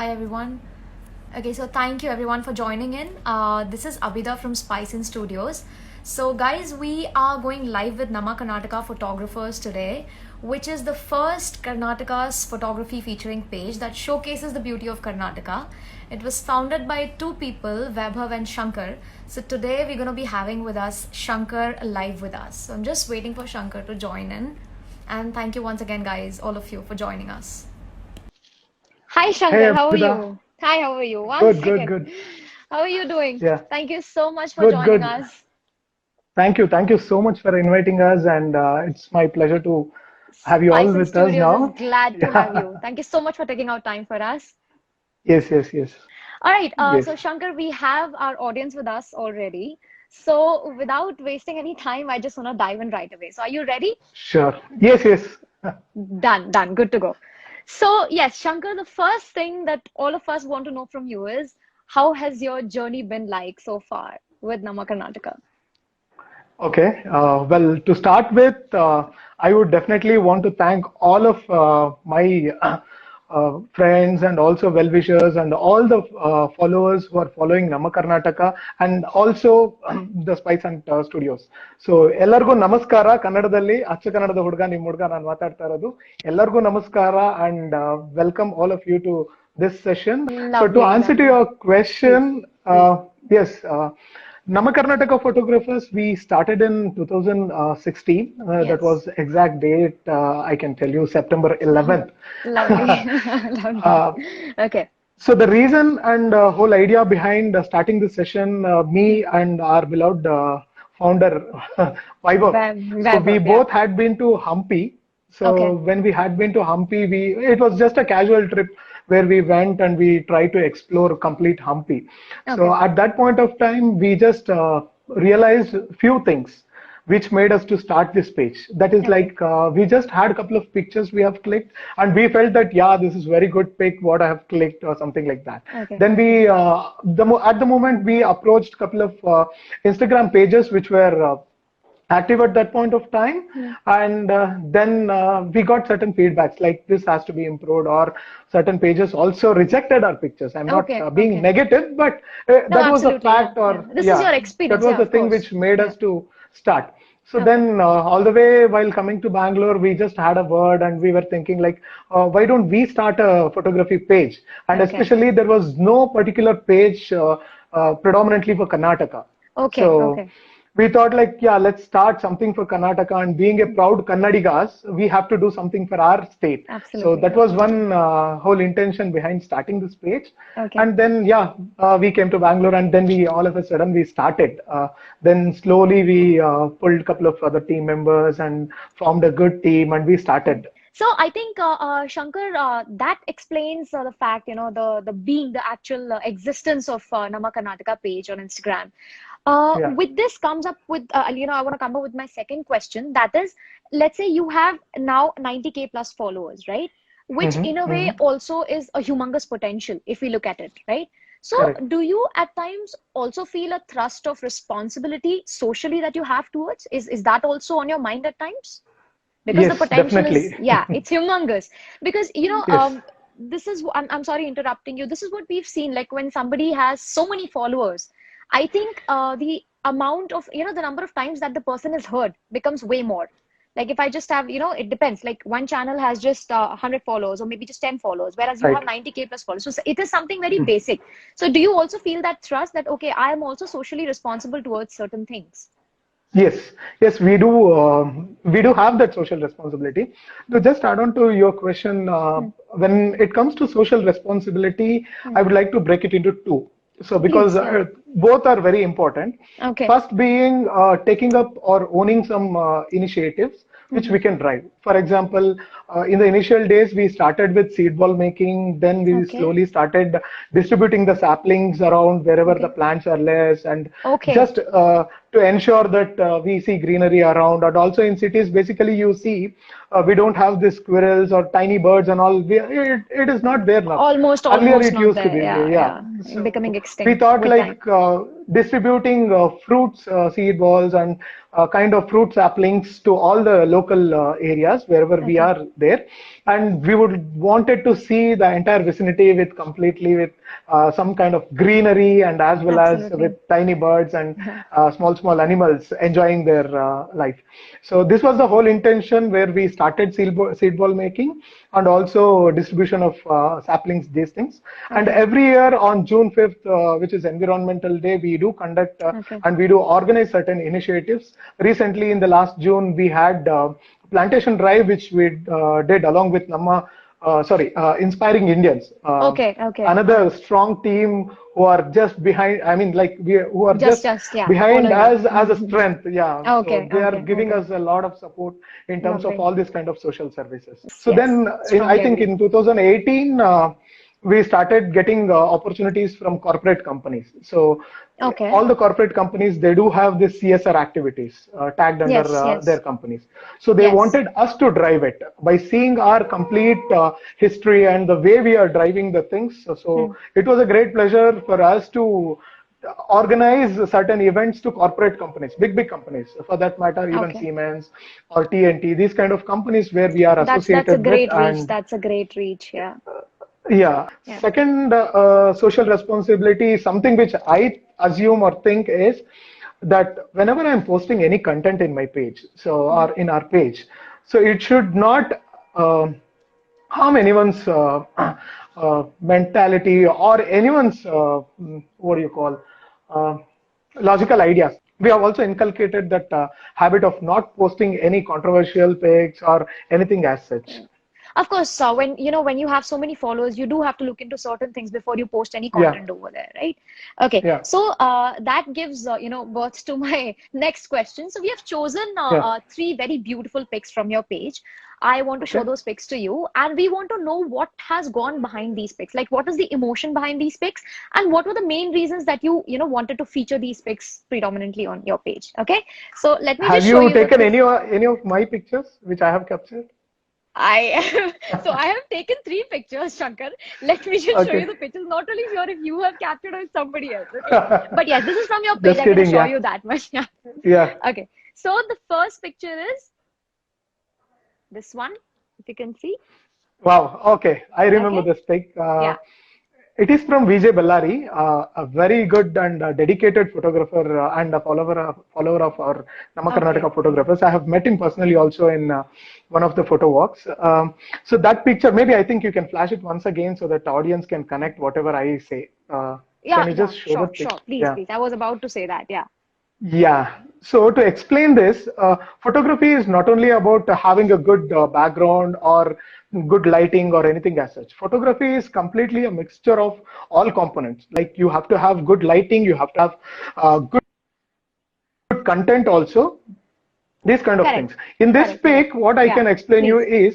Hi everyone. Okay, so thank you everyone for joining in. This is Abida from Spice In Studios. So, guys, we are going live with Nama Karnataka photographers today, which is the first Karnataka's photography featuring page that showcases the beauty of Karnataka. It was founded by two people, Vaibhav and Shankar. So, today we're going to be having with us Shankar live with us. So, I'm just waiting for Shankar to join in. And thank you once again, guys, all of you, for joining us. Hi Hey Shankar, how are Abida, you? Hi, how are you? One good, good, second. good. How are you doing? Yeah, Thank you so much for good, joining good. us. Thank you so much for inviting us, and it's my pleasure to have you all Spice and with us Studios is now. glad to have Yeah, you. Thank you so much for taking out time for us. yes, All right, yes. so Shankar, we have our audience with us already. So without wasting any time, I just want to dive in right away. So are you ready? Sure. Yes. Done, good to go. So yes, Shankar, the first thing that all of us want to know from you is how has your journey been like so far with Nama Karnataka? Okay. Well, to start with, I would definitely want to thank all of my friends and also well-wishers and all the followers who are following Nama Karnataka and also the Spice and Studios. So ಎಲ್ಲರಿಗೂ ನಮಸ್ಕಾರ ಕನ್ನಡದಲ್ಲಿ ಅಚ್ಚ ಕನ್ನಡದ ಹುಡುಗ ನಿಮ್ಮ ಹುಡುಗ ನಾನು ಮಾತಾಡ್ತಾ ಇರೋದು ಎಲ್ಲರಿಗೂ ನಮಸ್ಕಾರ and welcome all of you to this session. So to Lovely, answer to lovely. your question, Please, please. yes. Nama Karnataka Photographers, we started in 2016. That Yes. was exact date, I can tell you, September 11th. Lovely. Lovely. uh, Okay. so the reason and whole idea behind starting this session, me and our beloved founder, Vaibhav. So we Vaibhav, yeah. both had been to Hampi. So Okay. when we had been to Hampi, it was just a casual trip where we went and we tried to explore complete Hampi. So Okay. at that point of time, we just realized few things which made us to start this page. That is Okay. like we just had a couple of pictures we have clicked, and we felt that yeah, this is very good pic what I have clicked or something like that. Okay. Then we at the moment we approached a couple of Instagram pages which were active at that point of time, Hmm. and then we got certain feedbacks like this has to be improved, or certain pages also rejected our pictures. I'm not Okay. being Okay. negative, but No, that was a absolutely. Yeah. fact, Yeah. or This is your yeah, that experience. was Yeah, the of thing course. which made Yeah. us to start. So Okay. then all the way while coming to Bangalore, we just had a word and we were thinking like, why don't we start a photography page? And Okay. especially there was no particular page predominantly for Karnataka. Okay. So Okay. we thought like, yeah, let's start something for Karnataka, and being a proud Kannadigas, we have to do something for our state. So Absolutely. that was Absolutely. one whole intention behind starting this page. Okay. And then, yeah, we came to Bangalore, and then we all of a sudden we started. Then slowly we pulled a couple of other team members and formed a good team, and we Right. started. So I think Shankar, that explains the fact, the being, the actual existence of Nama Karnataka page on Instagram. Yeah. With this comes up with, I want to come up with my second question. That is, let's say you have now 90K plus followers, right? Which Hmm. in a way Hmm. also is a humongous potential if we look at it, right? So Correct. do you at times also feel a thrust of responsibility socially that you have towards? Is that also on your mind at times? Because the Yes, potential is, definitely. yeah, it's humongous. Because Yes. this is, I'm sorry interrupting you, this is what we've seen, like when somebody has so many followers, I think the amount of, the number of times that the person is heard becomes way more. Like if I just have, it depends, like one channel has just 100 followers or maybe just 10 followers, whereas you have Right. 90K plus followers, so it is something very basic. So do you also feel that thrust that okay, I am also socially responsible towards certain things? Yes, we do. We do have that social responsibility. To Hmm. just add on to your question, Hmm. when it comes to social responsibility, Hmm. I would like to break it into two. So, because Please, yeah. both are very important. Okay. First, being taking up or owning some initiatives which Hmm. we can drive. For example, in the initial days, we started with seed ball making. Then we Okay. slowly started distributing the saplings around wherever the Okay. plants are less, and Okay. just to ensure that we see greenery around. And also in cities, basically you see we don't have the squirrels or tiny birds and all. It is not there now. Earlier Almost it not used to there. be there, Yeah, yeah. yeah. Becoming So we extinct thought with time. like distributing fruits, seed balls, and kind of fruit saplings to all the local areas. areas wherever we Okay. are there, and we would wanted to see the entire vicinity with completely with some kind of greenery, and as well as with Absolutely. tiny birds and small animals enjoying their life. So this was the whole intention where we started seed ball making, and also distribution of saplings, these things. And Okay. every year on June 5th, which is Environmental Day, we do conduct Okay. and we do organize certain initiatives. Recently, in the last June, we had plantation drive, which we did along with Inspiring Indians. Okay. Okay. Another strong team who are just behind, I mean, like who are just Yeah. Follow behind you. us as a strength. Yeah. So Okay. they are Okay. giving Okay. us a lot of support in terms of Lovely. all this kind of social services. Yes. So Yes. then I Strongly think agree. in 2018, we started getting opportunities from corporate companies. So Okay. all the corporate companies, they do have this CSR activities tagged under Yes. their Yes. companies. So they Yes. wanted us to drive it by seeing our complete history and the way we are driving the things. So it was a great pleasure for us to organize certain events to corporate companies, big companies, for that matter, even Okay. Siemens or TNT, these kind of companies where we are That's a associated with. great reach. And That's a great reach. Yeah. yeah. Yeah. Second, social responsibility, something which I assume or think is that whenever I'm posting any content in my page, so or in our page, so it should not harm anyone's mentality or anyone's what do you call uh, logical ideas. We have also inculcated that habit of not posting any controversial pics or anything as such. Of course, when you have so many followers, you do have to look into certain things before you post any Yeah, content over there, right? Okay, yeah, so that gives birth to my next question. So we have chosen yeah. three very beautiful pics from your page. I want to show Okay. those pics to you, and we want to know what has gone behind these pics. Like, what is the emotion behind these pics, and what were the main reasons that you wanted to feature these pics predominantly on your page? Okay, so let me Have just show you you the taken pic. any of my pictures which I have captured? I so I have taken three pictures, Shankar. Let me just show you Okay. the pictures. Not really sure if you have captured or it's somebody else. Okay, but yes, this is from your page. Just I can kidding. assure Yeah, you that much. Yeah. yeah. Okay. So the first picture is this one, if you can see. Wow. Okay, I remember Okay. this pic. Yeah. It is from Vijay Bellari, a very good and dedicated photographer and a follower of our Nama Okay. Karnataka photographers. I have met him personally also in one of the photo walks. So that picture, maybe I think you can flash it once again so that the audience can connect whatever I say. Can Yeah. you Yeah. just show the Sure. pic? Sure. Please. Yeah. Please. I was about to say that. Yeah. Yeah. So to explain this, photography is not only about having a good background or good lighting or anything as such. Photography is completely a mixture of all components. Like you have to have good lighting, you have to have good content also. These kind of things. Correct. In this Correct. Correct. pic, what I Yeah. can explain you Please. is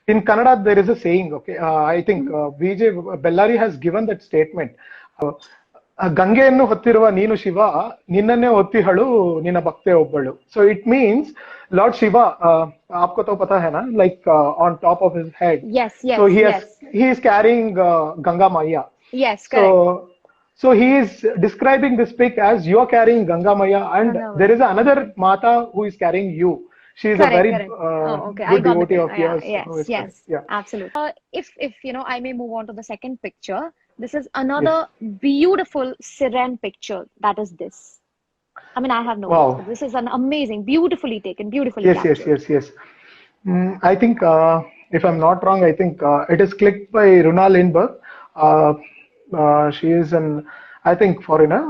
in Kannada there is a saying. Okay, I think Vijay Bellari has given that statement. ಗಂಗೆಯನ್ನು ಹೊತ್ತಿರುವ ನೀನು ಶಿವ ನಿನ್ನನ್ನೇ ಹೊತ್ತಿಹಳು ನಿನ್ನ ಭಕ್ತೆ ಒಬ್ಬಳು. So it means Lord Shiva, आपको तो पता है ना, like on top of his head. Yes. So Yes. Yes. he is carrying Ganga Maya. Yes. So Correct. so he is describing this pic as you are carrying Ganga Maya, and there is another Mata who is carrying you. She is a Correct, very correct. Oh, okay. I good got the devotee picture. of Yeah, yours who yes, is yes, carrying. Yeah. absolutely. If I may move on to the second picture. This is Yes. another beautiful Siren picture. That is this. I mean, I have no words, but Wow. this is an amazing, beautifully taken, beautifully Yes, yes, captured. yes, yes. I think, if I'm not wrong, I think it is clicked by Runa Lindbergh. Uh, she is an, I think, foreigner.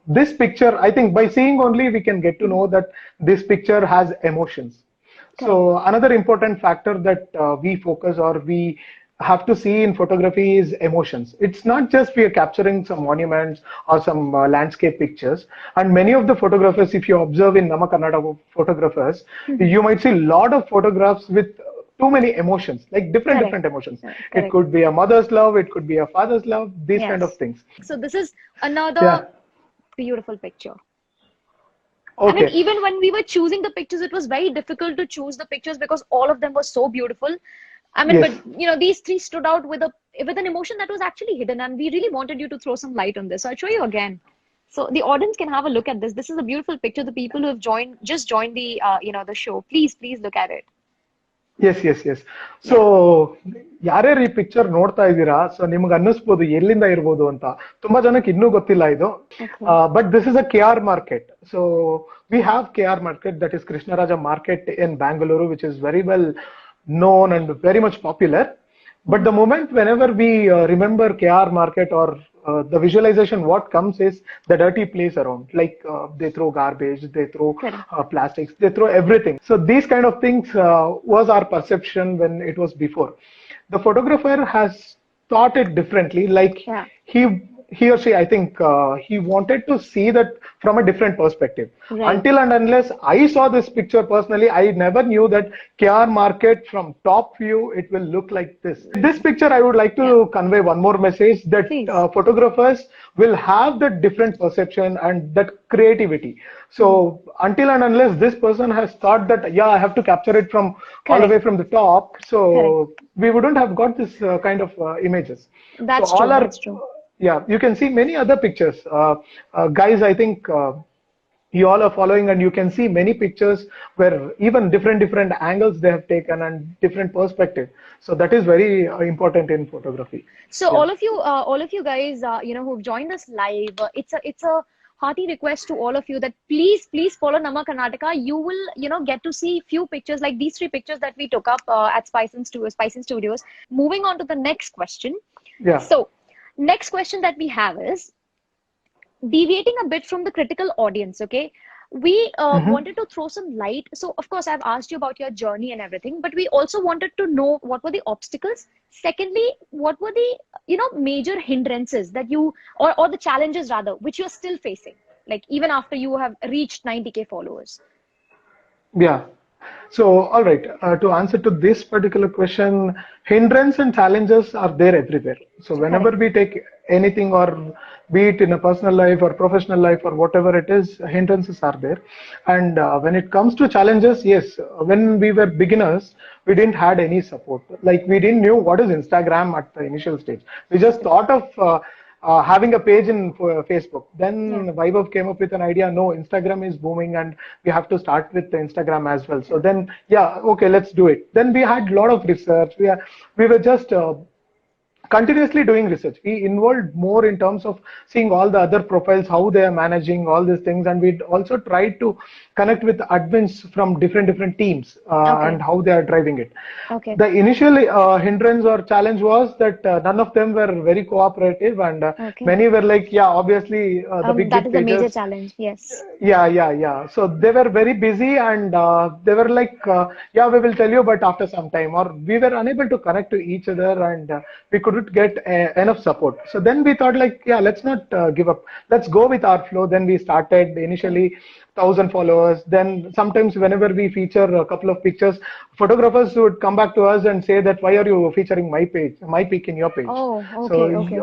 This picture, I think, by seeing only, we can get to know that this picture has emotions. So Correct. another important factor that we focus or we have to see in photography is emotions. It's not just we are capturing some monuments or some landscape pictures. And many of the photographers, if you observe in Nama Karnataka photographers, you might see a lot of photographs with too many emotions, like Correct. different emotions. It Correct. could be a mother's love, it could be a father's love, these kind of Yes. things. So this is another Yeah. beautiful picture. I mean, Okay. even when we were choosing the pictures, it was very difficult to choose the pictures because all of them were so beautiful. I mean, but Yes. these three stood out with an emotion that was actually hidden, and we really wanted you to throw some light on this. So I'll show you again. So the audience can have a look at this. This is a beautiful picture. The people who have just joined the the show, please look at it. Yes yes yes so ಯಾರ್ಯಾರು ಈ picture ನೋಡ್ತಾ ಇದ್ದೀರಾ, so ನಿಮ್ಗೆ ಅನ್ನಿಸ್ಬೋದು ಎಲ್ಲಿಂದ ಇರ್ಬೋದು ಅಂತ. ತುಂಬಾ ಜನಕ್ಕೆ ಇನ್ನೂ ಗೊತ್ತಿಲ್ಲ ಇದು. But this is a KR market. So we have KR market, that is Krishnaraja market in Bangalore, which is very well known and very much popular. But the moment whenever we remember KR market or the visualization, what comes is the dirty place around. Like they throw garbage, they throw plastics, they throw everything. So these kind of things was our perception when it was before. The photographer has thought it differently. Like he or she, I think he wanted to see that from a different perspective. Until and unless I saw this picture personally, I never knew that KR market from top view, it will look like this. This picture, I would like to convey one more message, that photographers will have that different perception and that creativity. So until and unless this person has thought that, I have to capture it from all the way from the top, so we wouldn't have got this kind of images. That's so true. all That's true. Yeah, you can see many other pictures. Guys, I think you all are following, and you can see many pictures where even different angles they have taken and different perspective. So that is very important in photography. So all of you guys, who've joined us live, it's a hearty request to all of you that please follow Nama Karnataka. You will, get to see few pictures like these 3 pictures that we took up at Spice in Studios. Moving on to the next question. Yeah. So next question that we have is deviating a bit from the critical audience. Okay, we wanted to throw some light. So of course I've asked you about your journey and everything, but we also wanted to know what were the obstacles. Secondly, what were the major hindrances that you or the challenges rather which you're still facing, like even after you have reached 90K followers? Yeah. So, all right, to answer to this particular question, hindrance and challenges are there everywhere. So whenever we take anything, or be it in a personal life or professional life or whatever it is, hindrances are there. And when it comes to challenges, yes, when we were beginners, we didn't had any support. Like we didn't knew what is Instagram at the initial stage. We just thought of having a page in Facebook. Then Vaibhav came up with an idea, no, Instagram is booming and we have to start with the Instagram as well. So then, okay, let's do it. Then we had a lot of research. We were just continuously doing research. We involved more in terms of seeing all the other profiles, how they are managing all these things. And we also tried to connect with admins from different teams and how they are driving it. Okay. The initial hindrance or challenge was that none of them were very cooperative, and many were like, obviously the big that is pages, a major challenge. Yes. Yeah. So they were very busy, and they were like, we will tell you, but after some time, or we were unable to connect to each other, and we couldn't get enough support. So then we thought like, let's not give up. Let's go with our flow. Then we started initially 1,000 followers. Then sometimes whenever we feature a couple of pictures, photographers would come back to us and say that, why are you featuring my pic in your page? Oh, okay.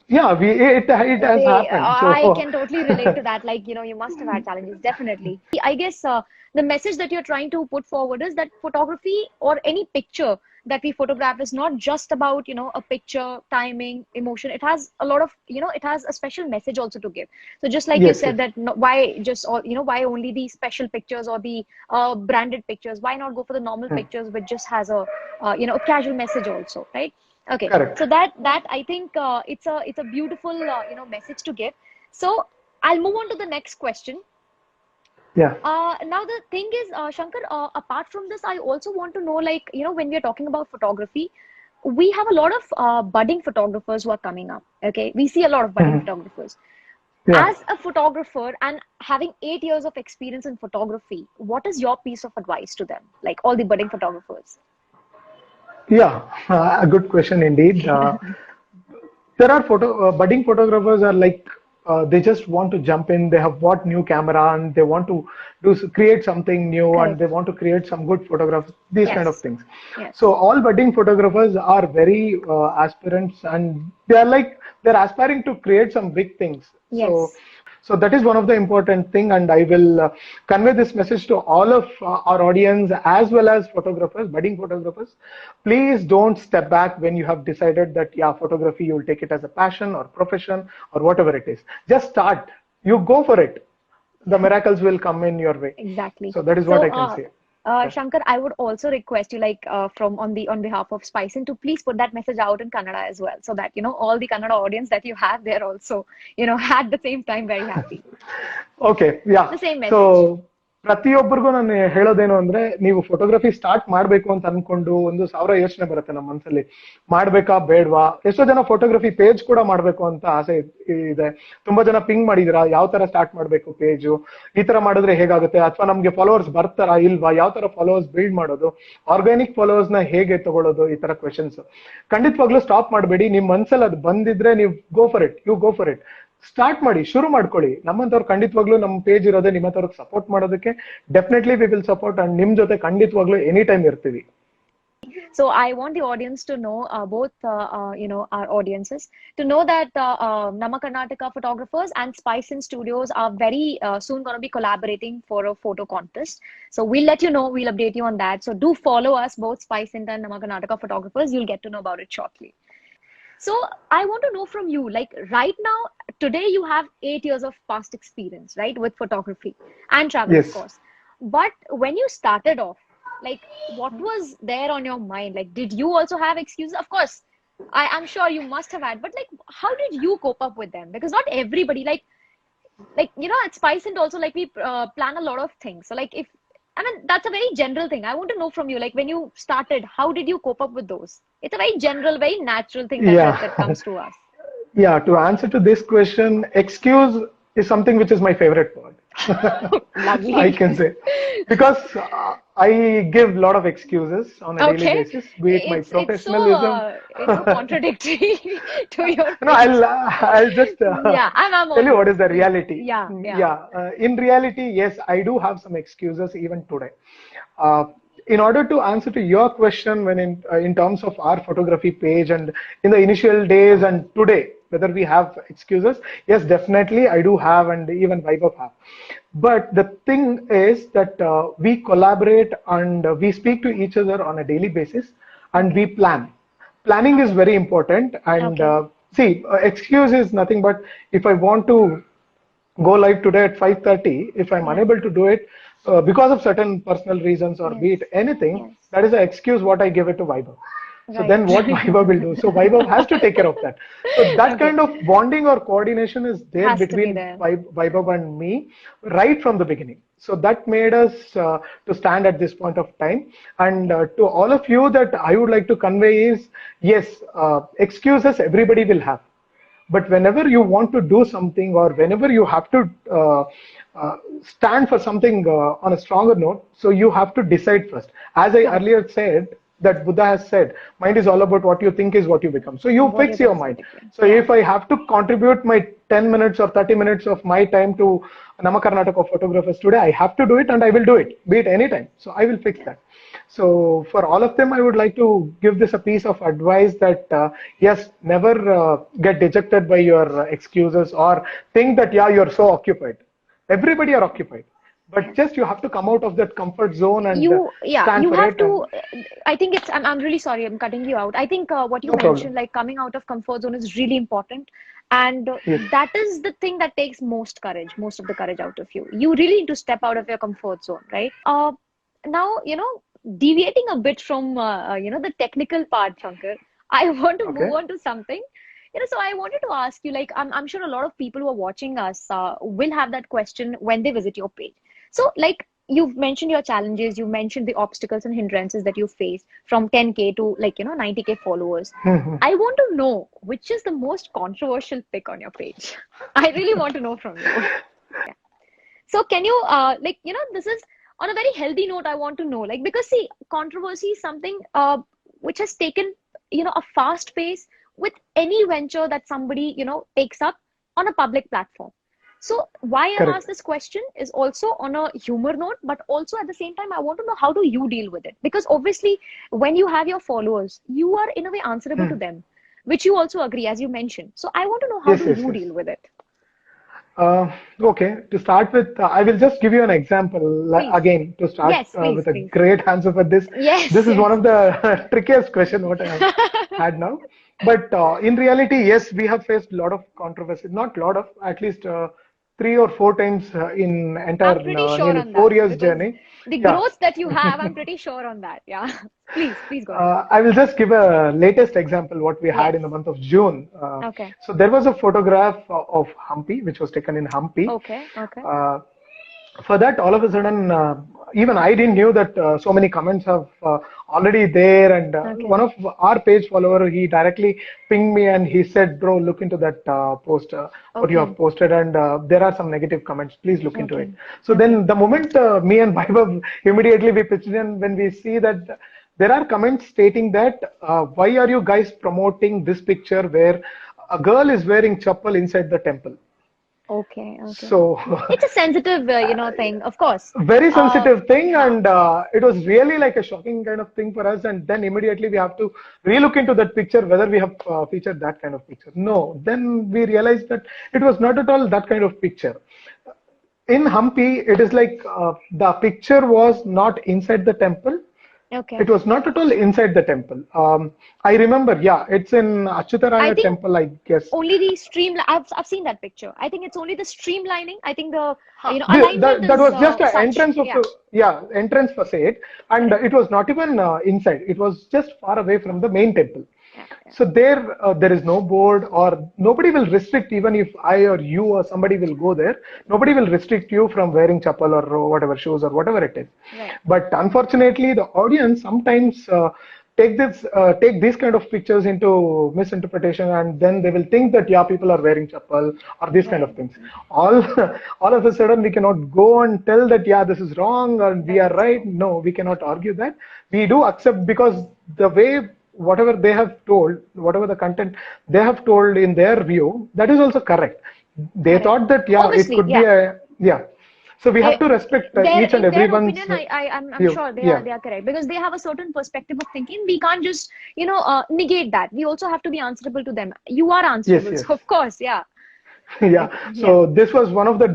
It has happened. So I can totally relate to that. Like, you must have had challenges, definitely. I guess the message that you're trying to put forward is that photography or any picture that we photograph is not just about, a picture, timing, emotion. It has a lot of, it has a special message also to give. So just like you said that, why just, why only the special pictures or the branded pictures? Why not go for the normal pictures which just has a, a casual message also, right? Okay. Correct. So that I think it's a beautiful, message to give. So I'll move on to the next question. Yeah. Now the thing is, Shankar, apart from this, I also want to know, like, when we are talking about photography, we have a lot of budding photographers who are coming up. Okay, we see a lot of budding photographers. Yeah. As a photographer and having 8 years of experience in photography, what is your piece of advice to them, like all the budding photographers? Yeah, a good question indeed. There are budding photographers are like, they just want to jump in. They have bought new camera and they want to create something new, and they want to create some good photographs, these kind of things. So all budding photographers are very aspirants, and they're aspiring to create some big things. So that is one of the important thing, and I will convey this message to all of our audience as well as photographers, budding photographers. Please don't step back when you have decided that photography, you will take it as a passion or profession or whatever it is. Just start. You go for it. The miracles will come in your way. Exactly. So that is what I can say. Shankar, I would also request you, like, on behalf of Spicin, to please put that message out in Kannada as well, so that all the Kannada audience that you have, they're also at the same time very happy. Okay yeah The same so message. ಪ್ರತಿಯೊಬ್ಬರಿಗೂ ನಾನು ಹೇಳೋದೇನು ಅಂದ್ರೆ, ನೀವು photography start ಮಾಡ್ಬೇಕು ಅಂತ ಅನ್ಕೊಂಡು 1,000 ಯೋಚನೆ ಬರುತ್ತೆ ನಮ್ಮ ಮನಸ್ಸಲ್ಲಿ. ಮಾಡ್ಬೇಕಾ ಬೇಡ್ವಾ? ಎಷ್ಟೋ ಜನ ಫೋಟೋಗ್ರಫಿ ಪೇಜ್ ಕೂಡ ಮಾಡ್ಬೇಕು ಅಂತ ಆಸೆ ಇದೆ. ತುಂಬಾ ಜನ ಪಿಂಗ್ ಮಾಡಿದಿರಾ, ಯಾವ ತರ ಸ್ಟಾರ್ಟ್ ಮಾಡ್ಬೇಕು ಪೇಜು, ಈ ತರ ಮಾಡಿದ್ರೆ ಹೇಗಾಗುತ್ತೆ, ಅಥವಾ ನಮ್ಗೆ ಫಾಲೋವರ್ಸ್ ಬರ್ತಾರಾ ಇಲ್ವಾ, ಯಾವ ತರ ಫಾಲೋವರ್ಸ್ ಬಿಲ್ಡ್ ಮಾಡೋದು, ಆರ್ಗ್ಯಾನಿಕ್ ಫಾಲೋವರ್ಸ್ ನ ಹೇಗೆ ತಗೊಳ್ಳೋದು, ಈ ತರ ಕ್ವೆಶನ್ಸ್. ಖಂಡಿತವಾಗ್ಲೂ ಸ್ಟಾಪ್ ಮಾಡಬೇಡಿ. ನಿಮ್ ಮನ್ಸಲ್ಲಿ ಅದು ಬಂದಿದ್ರೆ ನೀವು ಗೋ ಫಾರ್ ಇಟ್. ಸ್ಟಾರ್ಟ್ ಮಾಡಿ, ಶುರು ಮಾಡ್ಕೊಳ್ಳಿ. ನಮ್ಮಂತವ್ರು ಖಂಡಿತವಾಗ್ಲೂ ನಮ್ಮ ಪೇಜ್ ಇರೋದೇ ನಿಮ್ಮಂತವ್ರಿಗೆ ಸಪೋರ್ಟ್ ಮಾಡೋದಕ್ಕೆ. Definitely we will support, and ನಿಮ್ ಜೊತೆ ಖಂಡಿತವಾಗ್ಲೂ ಎನಿ ಟೈಮ್ ಇರ್ತೀವಿ. So I want the audience to know, both our audiences to know that Nama Karnataka photographers and Spicin Studios are very soon going to be collaborating for a photo contest. So we'll let you know, we'll update you on that. So do follow us, both Spicin and Nama Karnataka photographers. You'll get to know about it shortly. So I want to know from you, like, right now, today you have 8 years of past experience, right, with photography and travel, Yes. of course. But when you started off, like, what was there on your mind? Like, did you also have excuses? Of course, I'm sure you must have had, but like, how did you cope up with them? Because not everybody, like at Spicin also, like, we plan a lot of things. So like, that's a very general thing. I want to know from you, like, when you started, how did you cope up with those? It's a very general, very natural thing that comes to us. Yeah, to answer to this question, excuse is something which is my favorite word. Lovely. I can say, because I give a lot of excuses on a daily basis, be it my professionalism. It's so contradictory to your. No, I'll just tell you what is the reality. In reality, yes, I do have some excuses even today. In order to answer to your question, when in terms of our photography page and in the initial days and today, whether we have excuses, yes, definitely I do have, and even Vaibhav have. But the thing is that we collaborate and we speak to each other on a daily basis, and we plan. Planning is very important. And excuse is nothing but, if I want to go live today at 5:30, if I'm unable to do it because of certain personal reasons, or be it anything, that is an excuse what I give it to Vaibhav. So then what Vaibhav will do? So Vaibhav has to take care of that. So that kind of bonding or coordination is there between Vaibhav and me right from the beginning. So that made us to stand at this point of time. And to all of you, that I would like to convey is, yes, excuses everybody will have. But whenever you want to do something, or whenever you have to stand for something on a stronger note, so you have to decide first. As I earlier said, that Buddha has said, mind is all about what you think is what you become. So you fix your mind. So if I have to contribute my 10 minutes or 30 minutes of my time to Nama Karnataka photographers today, I have to do it, and I will do it, be it any time. So I will fix that. So for all of them, I would like to give this a piece of advice that yes, never get dejected by your excuses, or think that you're so occupied. Everybody are occupied, but just you have to come out of that comfort zone and stand for it. I think it's, I'm really sorry, I'm cutting you out. I think what you mentioned, like, coming out of comfort zone is really important. And that is the thing that takes most of the courage out of you. You really need to step out of your comfort zone, right? Now, deviating a bit from, the technical part, Shankar, I want to move on to something. So I wanted to ask you, like, I'm sure a lot of people who are watching us will have that question when they visit your page. So, like, you've mentioned your challenges, you mentioned the obstacles and hindrances that you face from 10K to, like, 90K followers. I want to know, which is the most controversial pic on your page? I really want to know from you. So can you, this is on a very healthy note, I want to know, like, because see, controversy is something which has taken, a fast pace with any venture that somebody, takes up on a public platform. So why I asked this question is also on a humor note, but also at the same time, I want to know, how do you deal with it? Because obviously, when you have your followers, you are in a way answerable to them, which you also agree, as you mentioned. So I want to know, how do you deal with it? Okay, to start with, I will just give you an example again to start with a great answer for this. This is one of the trickiest questions what I have had now. But in reality, yes, we have faced a lot of controversy. Not a lot of, at least 3 or 4 times in entire 4 years journey. the Yeah. growth that you have, I'm pretty sure on that. Yeah. Please go ahead. I will just give a latest example what we had Yes. in the month of June. Okay. So there was a photograph of Hampi, which was taken in Hampi. Okay. Okay. Uh, for that, all of a sudden, even I didn't knew that so many comments have already there. And Okay. one of our page follower, he directly pinged me and he said, "Bro, look into that post, what you Okay. have posted, and there are some negative comments. Please look into it." Okay. So Okay. then, the moment me and Vaibhav immediately we pitched in when we see that there are comments stating that why are you guys promoting this picture where a girl is wearing chappal inside the temple? Okay. Okay. So It's a sensitive, thing, of course. very sensitive thing, Yeah. and it was really like a shocking kind of thing for us. And then immediately we have to relook into that picture whether we have featured that kind of picture. No, then we realized that it was not at all that kind of picture. In Hampi, it is like the picture was not inside the temple. Okay. It was not at all inside the temple. I remember, yeah, it's in I Achyutaraya think temple, I guess. only the stream. I've seen that picture. I think it's only the streamlining. I think the The- alignment that is was just an such. entrance of Yeah. entrance for it, and Correct. it was not even inside. It was just far away from the main temple. Yeah. Yeah. So there is no board, or nobody will restrict, even if I or you or somebody will go there. Nobody will restrict you from wearing chappal or whatever shoes or whatever it is. Right. But unfortunately, the audience sometimes take these kind of pictures into misinterpretation, and then they will think that yeah, people are wearing chappal or these kind of Right. things. All all of a sudden we cannot go and tell that yeah, this is wrong and we That are is right. true. No, we cannot argue that. We do accept, because the way whatever they have told, whatever the content they have told in their view, that is also correct. They Correct. thought that yeah, it Obviously, could be yeah. a yeah. So we have to respect each and In their everyone's opinion, I'm view. sure Yeah. they are correct, because they have a certain perspective of thinking. We can't just negate that. We also have to be answerable to them. You are Yes. answerable, Yes. so of course, yeah. Yeah, Yeah. so this was one of the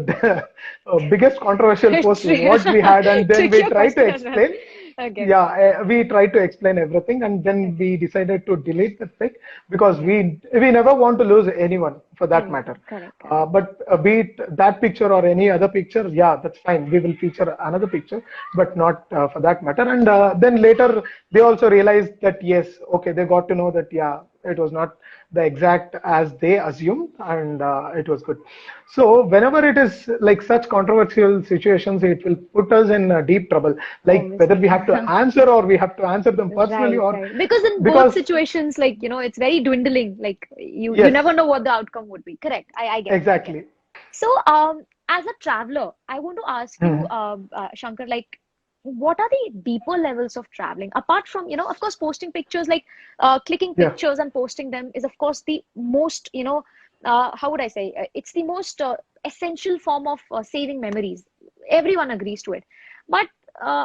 biggest controversial posts what we had, and then we Tricky tried to question as well. explain. Okay. Yeah, we tried to explain everything, and then we decided to delete the pic, because we never want to lose anyone for that Anyone. matter. Correct. But be it that picture or any other picture, yeah, that's fine. We will feature another picture, but not for that matter. And then later they also realized that yes, okay, they got to know that yeah, it was not the exact as they assumed, and it was good. So whenever it is like such controversial situations, it will put us in deep trouble. Like Obviously. whether we have to answer or we have to answer them personally, Right, or right. Because in both because situations, like, it's very dwindling. Like you yes, never know what the outcome would be. Correct. I get it. I get it. exactly. So, as a traveler, I want to ask you, Mhm. Shankar, like, what are the deeper levels of traveling? Apart from, of course, posting pictures, like clicking Yeah. pictures and posting them is, of course, the most, how would I say? It's the most essential form of saving memories. Everyone agrees to it. But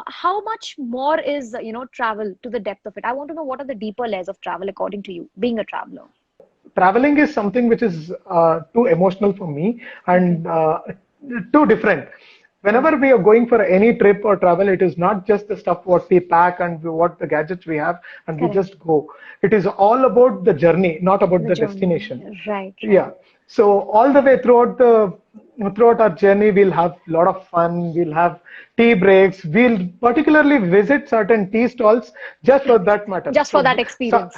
how much more is, travel to the depth of it? I want to know, what are the deeper layers of travel according to you, being a traveler? Traveling is something which is too emotional for me, and too different. Whenever we are going for any trip or travel, it is not just the stuff what we pack and what the gadgets we have, and we Correct. just go. It is all about the journey, not about The the journey. destination. Right, Yeah. right. So all the way throughout our journey, we'll have a lot of fun. We'll have tea breaks. We'll particularly visit certain tea stalls just for that matter. Just for that experience.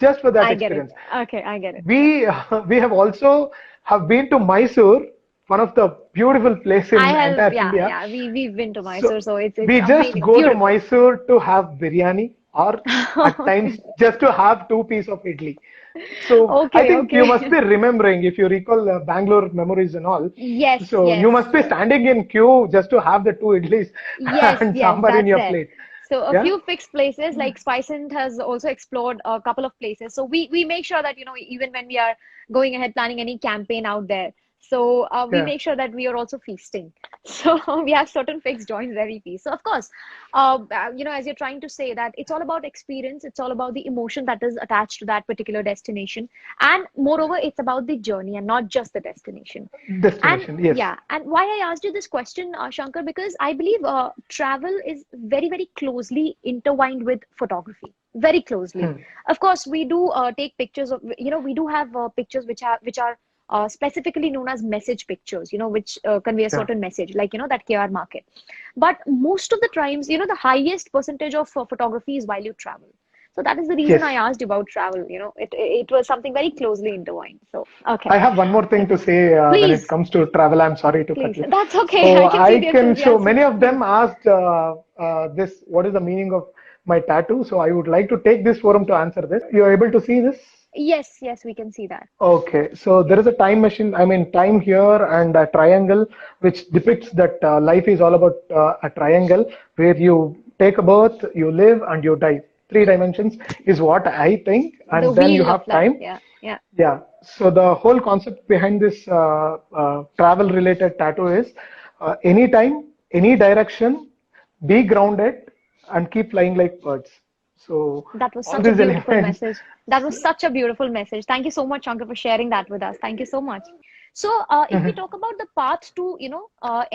Just for that I get it. experience. Okay, I get it. We have also have been to Mysore, one of the beautiful place in I have, entire yeah, India. yeah. We've been to So Mysore, so it's we just amazing, go to beautiful. Mysore to have biryani, or at times just to have 2 pieces of idli. So I Okay, think you okay. must be remembering, if you recall Bangalore memories and all. Yes, So you yes, must be yes. standing in queue just to have the 2 idlis Yes, and yes, sambar in that's your there. plate. So a Yeah. few fixed places, like Spicent has also explored a couple of places. So we make sure that, even when we are going ahead planning any campaign out there, so we Yeah. make sure that we are also feasting. So we have certain fixed joints where we feast. So of course, as you're trying to say that it's all about experience, it's all about the emotion that is attached to that particular destination, and moreover, it's about the journey and not just the destination. And Destination. Yes. yeah, and why I asked you this question, Shankar, because I believe travel is very, very closely intertwined with photography. Very closely. Hmm. Of course, we do take pictures of, we do have pictures which are specifically known as message pictures, which convey a Yeah. certain message, like, that KR market. But most of the times, the highest percentage of photography is while you travel. So that is the reason Yes. I asked about travel. It was something very closely intertwined. So, okay. I have one more thing to say when it Please, comes to travel. I'm sorry to cut please. you. That's okay. So I can see I the can show enthusiasm. many of them Please. asked this, what is the meaning of my tattoo? So I would like to take this forum to answer this. You're able to see this? Yes, yes, we can see that. Okay, so there is a time machine, I mean, time here and a triangle, which depicts that life is all about a triangle where you take a birth, you live, and you die. 3 dimensions is what I think, The and then you wheel of have life. time. Yeah, yeah. Yeah, so the whole concept behind this travel related tattoo is anytime, any direction, be grounded, and keep flying like birds. So That was all such a these beautiful elements. message. That was such a beautiful message. Thank you so much, Shankar, for sharing that with us. Thank you so much. So, if we talk about the path to,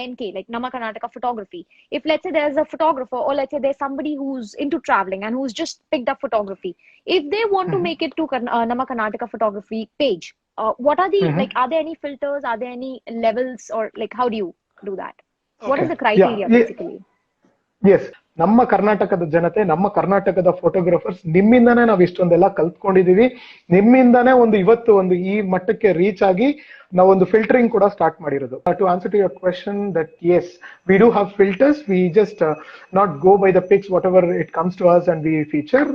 NK, like Nama Karnataka photography, if let's say there's a photographer, or let's say there's somebody who's into traveling and who's just picked up photography, if they want to make it to Nama Karnataka photography page, what are the, like, are there any filters? Are there any levels, or like, how do you do that? What is Okay. the criteria Yeah. basically? Yes ನಮ್ಮ ಕರ್ನಾಟಕದ ಜನತೆ, ನಮ್ಮ ಕರ್ನಾಟಕದ photographers ನಿಮ್ಮಿಂದಾನೇ ನಾವು ಇಷ್ಟೊಂದೆಲ್ಲ ಕಲ್ತ್ಕೊಂಡಿದೀವಿ. ನಿಮ್ಮಿಂದಾನೇ ಇವತ್ತು ಈ ಮಟ್ಟಕ್ಕೆ ರೀಚ್ ಆಗಿ ನಾವೊಂದು ಫಿಲ್ಟರಿಂಗ್ ಕೂಡ ಸ್ಟಾರ್ಟ್ ಮಾಡಿರೋದು. To answer to your question, that yes, we do have filters. We just not go by the picks whatever it comes to us and we feature.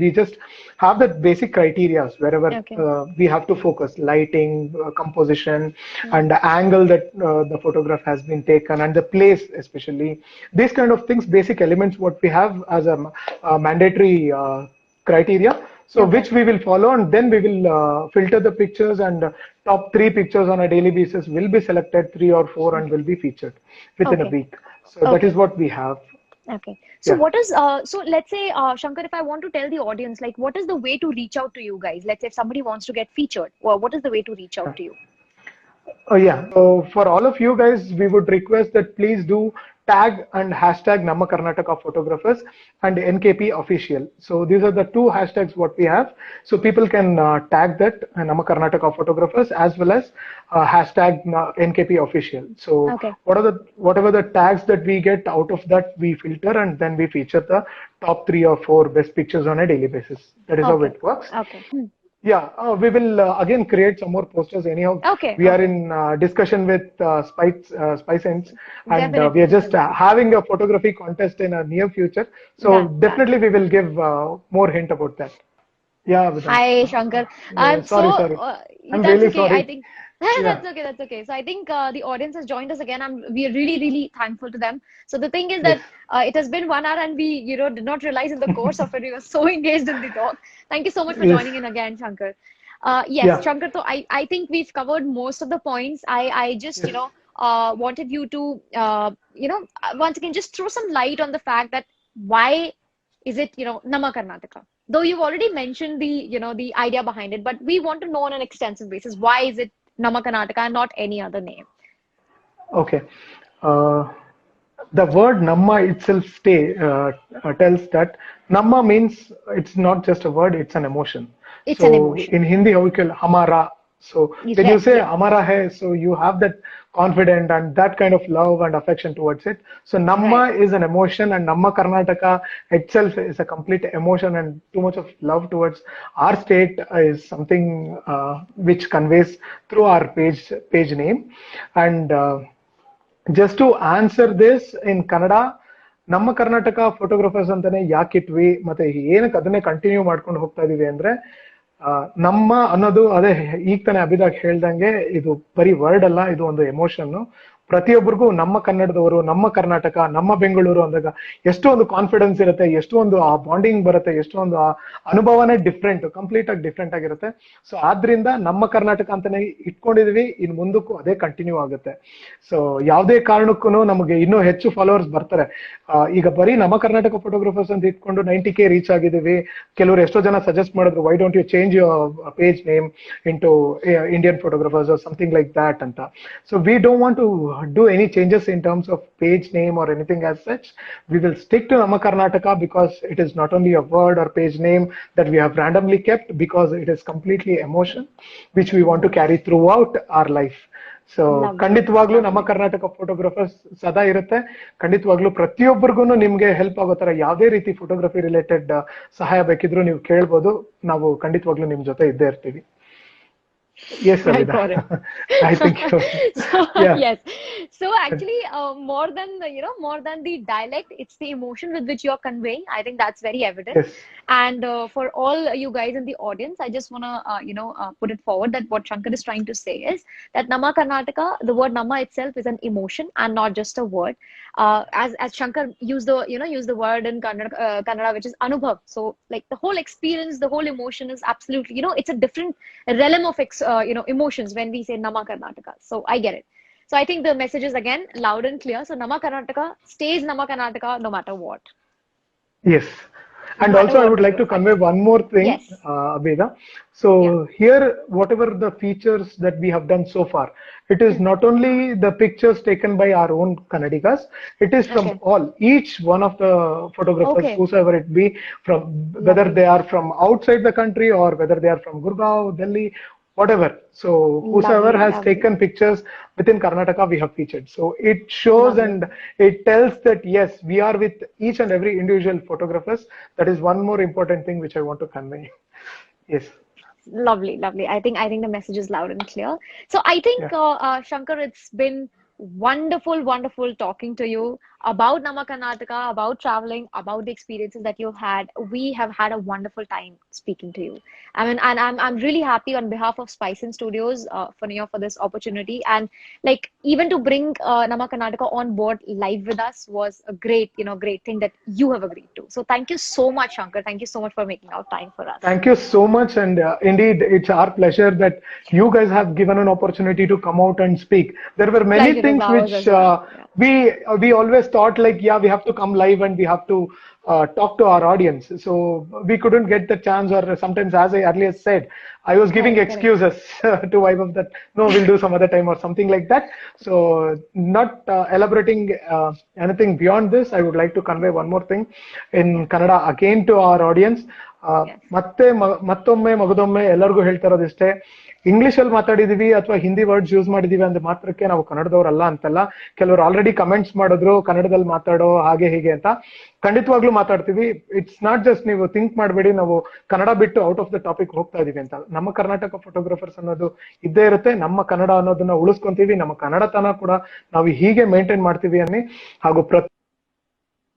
We just have that basic criteria wherever we have to focus: lighting, composition, and the angle that the photograph has been taken, and the place especially. These kind of things, basic elements what we have as a mandatory criteria, so which we will follow, and then we will filter the pictures, and top 3 pictures on a daily basis will be selected, 3 or 4, and will be featured within a week. So that is what we have. Okay. So what is so let's say Shankar, if I want to tell the audience, like, what is the way to reach out to you guys? Let's say if somebody wants to get featured, well, what is the way to reach out to you? Yeah. So for all of you guys, we would request that please do tag and hashtag Namma Karnataka Photographers and NKP Official. So these are the 2 hashtags what we have. So people can tag that Namma Karnataka Photographers as well as hashtag NKP Official. So whatever the tags that we get, out of that we filter, and then we feature the top 3 or 4 best pictures on a daily basis. That is how it works. Okay. Yeah, we will again create some more posters anyhow. We are in discussion with Spicesense, and we are just having a photography contest in a near future. So definitely we will give more hint about that. Yeah. Hi, Shankar. I'm sorry. I'm really okay. sorry. I think that's okay. So I think the audience has joined us again. We are really, really thankful to them. So the thing is that it has been 1 hour, and we, did not realize in the course of it, we were so engaged in the talk. Thank you so much for joining in again, Shankar. Shankar, so I think we've covered most of the points. I just, wanted you to, once again, just throw some light on the fact that why is it, Nama Karnataka? Though you've already mentioned the, the idea behind it, but we want to know on an extensive basis, why is it Nama Karnataka and not any other name? Okay. The word Namma itself tells that Namma means it's not just a word, it's an emotion. It's an emotion. In Hindi, how we call Hamara. So when you say Amara hai, so you have that confidence and that kind of love and affection towards it. So Namma is an emotion, and Namma Karnataka itself is a complete emotion, and too much of love towards our state is something which conveys through our page name. And just to answer this in Kannada, ನಮ್ಮ Karnataka photographers ಅಂತಾನೆ ಯಾಕಿಟ್ವಿ, ಮತ್ತೆ ಏನಕ್ಕೆ ಅದನ್ನೇ continue ಮಾಡ್ಕೊಂಡು ಹೋಗ್ತಾ ಇದೀವಿ ಅಂದ್ರೆ, ನಮ್ಮ ಅನ್ನೋದು ಅದೇ ಈಗ ತಾನೇ ಅಭಿದಾಗ್ ಹೇಳ್ದಂಗೆ, ಇದು ಬರೀ ವರ್ಡ್ ಅಲ್ಲ, ಇದು ಒಂದು ಎಮೋಷನ್. ಪ್ರತಿಯೊಬ್ಬರಿಗೂ ನಮ್ಮ ಕನ್ನಡದವರು, ನಮ್ಮ ಕರ್ನಾಟಕ, ನಮ್ಮ ಬೆಂಗಳೂರು ಅಂದಾಗ ಎಷ್ಟು ಒಂದು ಕಾನ್ಫಿಡೆನ್ಸ್ ಇರುತ್ತೆ, ಎಷ್ಟು ಒಂದು ಆ ಬಾಂಡಿಂಗ್ ಬರುತ್ತೆ, ಎಷ್ಟು ಒಂದು ಆ ಅನುಭವನೇ ಕಂಪ್ಲೀಟ್ ಆಗಿ ಡಿಫ್ರೆಂಟ್ ಆಗಿರುತ್ತೆ. ಸೊ ಆದ್ರಿಂದ ನಮ್ಮ ಕರ್ನಾಟಕ ಅಂತಾನೆ ಇಟ್ಕೊಂಡಿದೀವಿ, ಇನ್ ಮುಂದಕ್ಕೂ ಅದೇ ಕಂಟಿನ್ಯೂ ಆಗುತ್ತೆ. ಸೊ ಯಾವುದೇ ಕಾರಣಕ್ಕೂ ನಮಗೆ ಇನ್ನೂ ಹೆಚ್ಚು ಫಾಲೋವರ್ಸ್ ಬರ್ತಾರೆ. ಈಗ ಬರೀ ನಮ್ಮ ಕರ್ನಾಟಕ ಫೋಟೋಗ್ರಾಫರ್ಸ್ ಅಂತ ಇಟ್ಕೊಂಡು 90K ರೀಚ್ ಆಗಿದ್ದೀವಿ. ಕೆಲವರು ಎಷ್ಟೋ ಜನ ಸಜೆಸ್ಟ್ ಮಾಡಿದ್ರು, why don't you change your page name into Indian photographers or something like that ಅಂತ. So we don't want to do any changes in terms of page name or anything as such. We will stick to Nama Karnataka because it is not only a word or page name that we have randomly kept, because it is completely emotion which we want to carry throughout our life. So ಖಂಡಿತವಾಗ್ಲೂ ನಮ್ಮ Karnataka photographers ಸದಾ ಇರುತ್ತೆ. ಖಂಡಿತವಾಗ್ಲೂ ಪ್ರತಿಯೊಬ್ಬರಿಗೂ ನಿಮ್ಗೆ help ಆಗೋ ತರ ಯಾವುದೇ ರೀತಿ ಫೋಟೋಗ್ರಫಿ ರಿಲೇಟೆಡ್ ಸಹಾಯ ಬೇಕಿದ್ರು ನೀವು ಕೇಳ್ಬೋದು. ನಾವು ಖಂಡಿತವಾಗ್ಲೂ ನಿಮ್ ಜೊತೆ ಇದ್ದೇ ಇರ್ತೀವಿ. Yes, I got it. I think so. Yeah. Yes. So actually, more than more than the dialect, it's the emotion with which you're conveying. I think that's very evident. Yes. And for all you guys in the audience, I just wanna put it forward that what Shankar is trying to say is that Nama Karnataka, the word Nama itself is an emotion and not just a word. As Shankar used the word in Kannada, which is Anubhav. So like the whole experience, the whole emotion is absolutely, it's a different realm of emotions when we say Nama Karnataka. So I get it. So I think the message is again loud and clear. So Nama Karnataka stays Nama Karnataka no matter what. Yes. And also I would like to convey one more thing, yes. Abida. So here, whatever the features that we have done so far, it is not only the pictures taken by our own Kannadigas, it is from all, each one of the photographers, whosoever it be, from whether they are from outside the country or whether they are from Gurgaon, Delhi, whatever. So whosoever has taken pictures within Karnataka, we have featured. So it shows and it tells that yes, we are with each and every individual photographers. That is one more important thing which I want to convey. Yes. Lovely. I think the message is loud and clear. So I think Shankar, it's been wonderful talking to you about Nama Karnataka, about traveling, about the experiences that you've had. We have had a wonderful time speaking to you. I mean, and I'm really happy on behalf of Spice In Studios for this opportunity, and like even to bring Nama Karnataka on board live with us was a great thing that you have agreed to. So thank you so much, Shankar. Thank you so much for making out time for us. Thank you so much, and indeed it's our pleasure that you guys have given an opportunity to come out and speak. There were many things which we always thought like, we have to come live and we have to talk to our audience. So we couldn't get the chance, or sometimes, as I earlier said, I was giving excuses to wife of that, no, we'll do some other time or something like that. So not elaborating anything beyond this, I would like to convey one more thing in Kannada again to our audience. ಮತ್ತೊಮ್ಮೆ ಮಗದೊಮ್ಮೆ ಎಲ್ಲರಿಗೂ ಹೇಳ್ತಾ ಇರೋದಿಷ್ಟೇ, English ಅಲ್ಲಿ ಮಾತಾಡಿದೀವಿ ಅಥವಾ Hindi words use ಮಾಡಿದೀವಿ ಅಂದ್ರೆ ಮಾತ್ರಕ್ಕೆ ನಾವು ಕನ್ನಡದವ್ರಲ್ಲ ಅಂತಲ್ಲ. ಕೆಲವರು ಆಲ್ರೆಡಿ ಕಮೆಂಟ್ಸ್ ಮಾಡಿದ್ರು ಕನ್ನಡದಲ್ಲಿ ಮಾತಾಡೋ ಹಾಗೆ ಹೀಗೆ ಅಂತ. ಖಂಡಿತವಾಗ್ಲೂ ಮಾತಾಡ್ತೀವಿ. ಇಟ್ಸ್ ನಾಟ್ ಜಸ್ಟ್ ನೀವು ಥಿಂಕ್ ಮಾಡಬೇಡಿ ನಾವು ಕನ್ನಡ ಬಿಟ್ಟು ಔಟ್ ಆಫ್ ದ ಟಾಪಿಕ್ ಹೋಗ್ತಾ ಇದೀವಿ ಅಂತ. ನಮ್ಮ ಕರ್ನಾಟಕ ಫೋಟೋಗ್ರಾಫರ್ಸ್ ಅನ್ನೋದು ಇದ್ದೇ ಇರುತ್ತೆ. ನಮ್ಮ ಕನ್ನಡ ಅನ್ನೋದನ್ನ ಉಳಿಸ್ಕೊಂತೀವಿ. ನಮ್ಮ ಕನ್ನಡತನ ಕೂಡ ನಾವು ಹೀಗೆ ಮೇಂಟೈನ್ ಮಾಡ್ತೀವಿ ಅನ್ನಿ. ಹಾಗೂ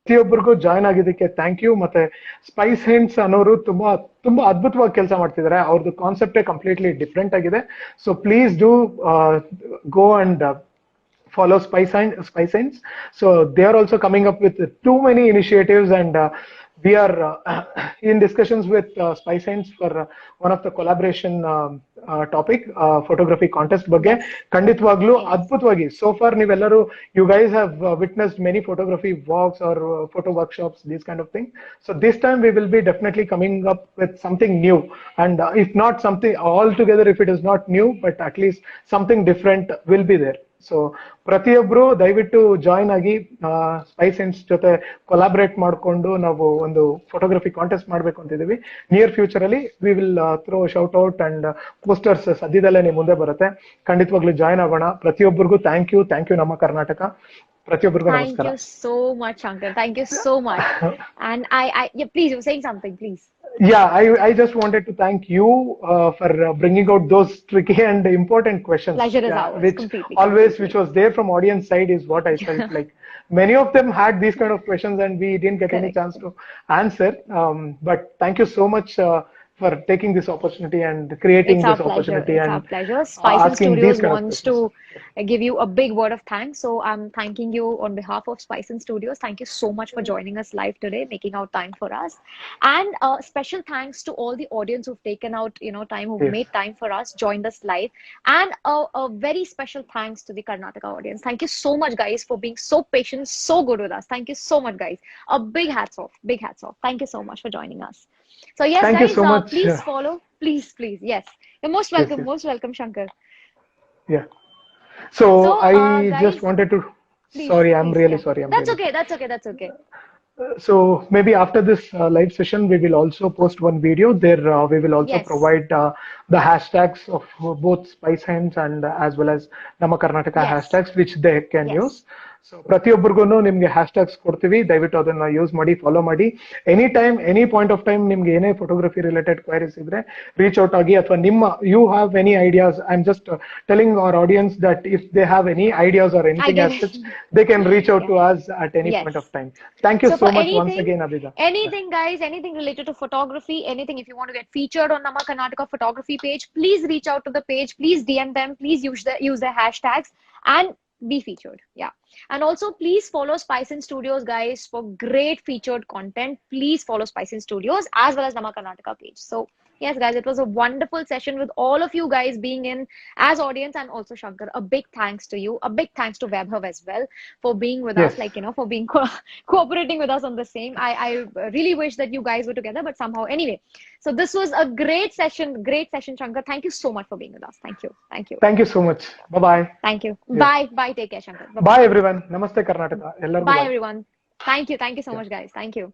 ಪ್ರತಿಯೊಬ್ಬರಿಗೂ ಜಾಯ್ನ್ ಆಗಿದ್ದಕ್ಕೆ ಥ್ಯಾಂಕ್ ಯು. ಮತ್ತೆ ಸ್ಪೈಸ್ ಹ್ಯಾಂಡ್ಸ್ ಅನ್ನೋರು ತುಂಬಾ ಅದ್ಭುತವಾಗಿ ಕೆಲಸ ಮಾಡ್ತಿದ್ದಾರೆ. ಅವ್ರದ್ದು ಕಾನ್ಸೆಪ್ಟೇ ಕಂಪ್ಲೀಟ್ಲಿ ಡಿಫ್ರೆಂಟ್ ಆಗಿದೆ. So please do go and follow Spice Hands. So they are also coming up with too many initiatives, and we are in discussions with Spice Hands for one of the collaboration topic, photography contest ಬಗ್ಗೆ. ಖಂಡಿತವಾಗ್ಲೂ ಅದ್ಭುತವಾಗಿ so far ನೀವೆಲ್ಲರೂ you guys have witnessed many photography walks or photo workshops, these kind of things. So this time we will be definitely coming up with something new, and if not something altogether, if it is not new, but at least something different will be there. So ಪ್ರತಿಯೊಬ್ರು ದಯವಿಟ್ಟು join ಆಗಿ Spice hands ಜೊತೆ collaborate ಮಾಡಿಕೊಂಡು ನಾವು ಒಂದು photography contest ಮಾಡ್ಬೇಕು ಅಂತಿದೀವಿ. Near future ಅಲ್ಲಿ we will throw shout out and posters ಸದ್ಯದಲ್ಲೇ ನಿಮ್ಮ ಮುಂದೆ ಬರುತ್ತೆ. ಖಂಡಿತವಾಗ್ಲೂ ಜಾಯಿನ್ ಆಗೋಣ. ಪ್ರತಿಯೊಬ್ಬರಿಗೂ ಥ್ಯಾಂಕ್ ಯು ನಮ್ಮ ಕರ್ನಾಟಕ. ಪ್ರತಿಯೊಬ್ಬರಿಗೂ ನಮಸ್ಕಾರ. Thank you so much, Shankar. Thank you so much. And please, you were saying something, please. Yeah, I just wanted to thank you for bringing out those tricky and important questions. Pleasure is ours. Which was there from audience side is what I felt like. Many of them had these kind of questions and we didn't get any chance to answer. But thank you so much for taking this opportunity and creating this opportunity. It's our pleasure. Spice In Studios wants to give you a big word of thanks. So I'm thanking you on behalf of Spice In Studios. Thank you so much for joining us live today, making out time for us. And special thanks to all the audience who've taken out time, who've made time for us, joined us live. And a very special thanks to the Karnataka audience. Thank you so much, guys, for being so patient, so good with us. Thank you so much, guys. A big hats off. Thank you so much for joining us. So yes, thank guys, you so much. Please follow. Please. Yes. You're most welcome. Most welcome, Shankar. Yeah. So So, I just guys, wanted to. please, Sorry, I'm please, really yeah. sorry. I'm That's really okay. sorry. That's okay. That's okay. So maybe after this live session, we will also post one video. There, we will also Yes. provide the hashtags of both Spice Hands and as well as Nama Karnataka Yes. hashtags, which they can use. Yes. So ಪ್ರತಿಯೊಬ್ಬರಿಗೂ ನಿಮ್ಗೆ ಹ್ಯಾಶ್ಟ್ಯಾಗ್ಸ್ ಕೊಡ್ತೀವಿ, ದಯವಿಟ್ಟು ಅದನ್ನ use ಮಾಡಿ, follow ಮಾಡಿ. Any time, any point of time ನಿಮ್ಗೆ ಏನೇ photography related queries ಇದ್ರೆ ರೀಚ್ ಔಟ್ ಆಗಿ, ಅಥವಾ ನಿಮ್ಮ you have any ideas, I am just telling our audience that if they have any ideas are I anything get as it. Such, they can reach out Yeah. To us at any Yes. Point of time. Thank you So so for much once again, Abhida. anything, guys, anything related to photography, anything, if you want to get featured on Nama Karnataka photography page, please reach out to the page, please DM them, please use their hashtags and be featured. Yeah. And also please follow Spice in Studios, guys, for great featured content. Please follow Spice in Studios as well as Nama Karnataka page. So yes, guys, it was a wonderful session with all of you guys being in as audience, and also Shankar, a big thanks to you, a big thanks to Vaibhav as well for being with us, Yes. like, for being cooperating with us on the same. I really wish that you guys were together, but somehow, anyway. So this was a great session, Shankar. Thank you so much for being with us. Thank you. Thank you so much. Bye-bye. Thank you. Yeah. Bye. Take care, Shankar. Bye everyone. Namaste Karnataka. Ellargu Bye, bye. everyone. Thank you so much, guys. Thank you.